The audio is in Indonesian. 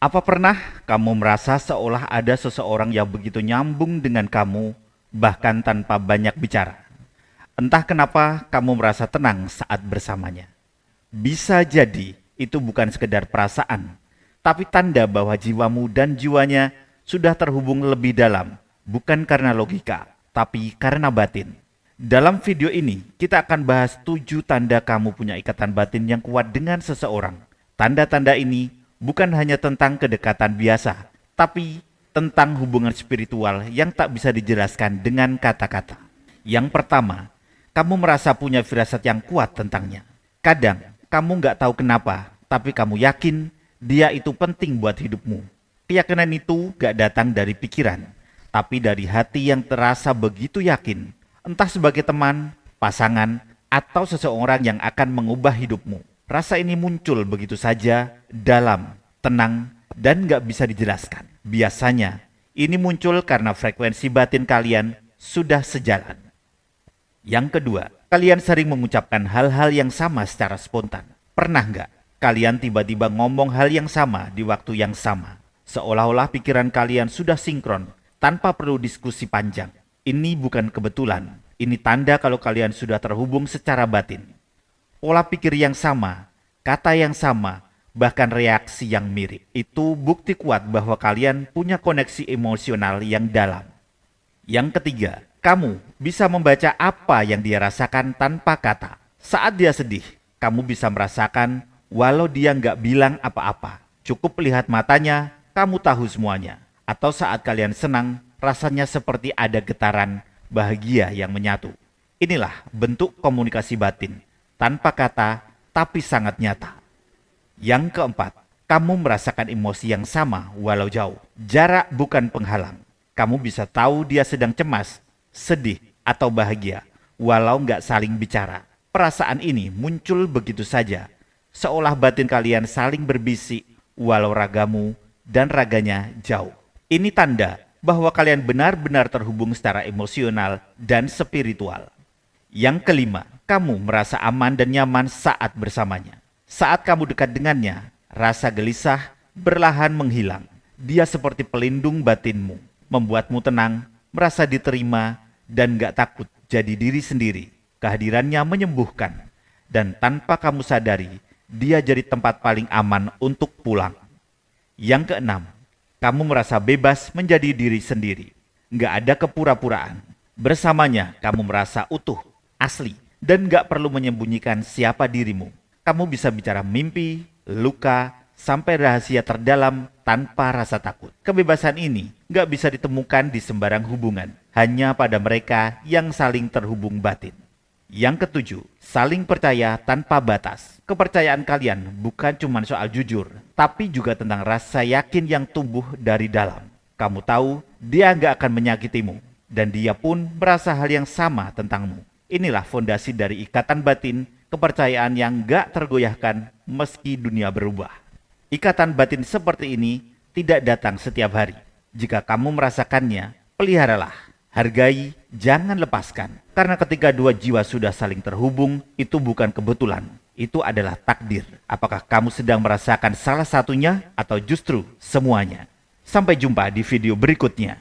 Apa pernah kamu merasa seolah ada seseorang yang begitu nyambung dengan kamu, bahkan tanpa banyak bicara? Entah kenapa kamu merasa tenang saat bersamanya. Bisa jadi itu bukan sekedar perasaan, tapi tanda bahwa jiwamu dan jiwanya sudah terhubung lebih dalam, bukan karena logika, tapi karena batin. Dalam video ini, kita akan bahas 7 tanda kamu punya ikatan batin yang kuat dengan seseorang. Tanda-tanda ini bukan hanya tentang kedekatan biasa, tapi tentang hubungan spiritual yang tak bisa dijelaskan dengan kata-kata. Yang pertama, kamu merasa punya firasat yang kuat tentangnya. Kadang, kamu nggak tahu kenapa, tapi kamu yakin dia itu penting buat hidupmu. Keyakinan itu gak datang dari pikiran, tapi dari hati yang terasa begitu yakin, entah sebagai teman, pasangan, atau seseorang yang akan mengubah hidupmu. Rasa ini muncul begitu saja, dalam, tenang, dan gak bisa dijelaskan. Biasanya, ini muncul karena frekuensi batin kalian sudah sejalan. Yang kedua, kalian sering mengucapkan hal-hal yang sama secara spontan. Pernah nggak kalian tiba-tiba ngomong hal yang sama di waktu yang sama? Seolah-olah pikiran kalian sudah sinkron tanpa perlu diskusi panjang. Ini bukan kebetulan, ini tanda kalau kalian sudah terhubung secara batin. Pola pikir yang sama, kata yang sama, bahkan reaksi yang mirip. Itu bukti kuat bahwa kalian punya koneksi emosional yang dalam. Yang ketiga, kamu bisa membaca apa yang dia rasakan tanpa kata. Saat dia sedih, kamu bisa merasakan walau dia nggak bilang apa-apa. Cukup lihat matanya, kamu tahu semuanya. Atau saat kalian senang, rasanya seperti ada getaran bahagia yang menyatu. Inilah bentuk komunikasi batin, tanpa kata tapi sangat nyata. Yang keempat, kamu merasakan emosi yang sama walau jauh. Jarak bukan penghalang. Kamu bisa tahu dia sedang cemas, sedih, atau bahagia, walau nggak saling bicara. Perasaan ini muncul begitu saja, seolah batin kalian saling berbisik, walau ragamu dan raganya jauh. Ini tanda bahwa kalian benar-benar terhubung secara emosional dan spiritual. Yang kelima, kamu merasa aman dan nyaman saat bersamanya. Saat kamu dekat dengannya, rasa gelisah perlahan menghilang. Dia seperti pelindung batinmu, membuatmu tenang, merasa diterima, dan gak takut jadi diri sendiri. Kehadirannya menyembuhkan, dan tanpa kamu sadari, dia jadi tempat paling aman untuk pulang. Yang keenam, kamu merasa bebas menjadi diri sendiri. Gak ada kepura-puraan. Bersamanya, kamu merasa utuh, asli, dan gak perlu menyembunyikan siapa dirimu. Kamu bisa bicara mimpi, luka, sampai rahasia terdalam tanpa rasa takut. Kebebasan ini gak bisa ditemukan di sembarang hubungan, hanya pada mereka yang saling terhubung batin. Yang ketujuh, saling percaya tanpa batas. Kepercayaan kalian bukan cuma soal jujur, tapi juga tentang rasa yakin yang tumbuh dari dalam. Kamu tahu dia gak akan menyakitimu, dan dia pun merasa hal yang sama tentangmu. Inilah fondasi dari ikatan batin, kepercayaan yang gak tergoyahkan meski dunia berubah. Ikatan batin seperti ini tidak datang setiap hari. Jika kamu merasakannya, peliharalah, hargai, jangan lepaskan. Karena ketika dua jiwa sudah saling terhubung, itu bukan kebetulan. Itu adalah takdir. Apakah kamu sedang merasakan salah satunya atau justru semuanya? Sampai jumpa di video berikutnya.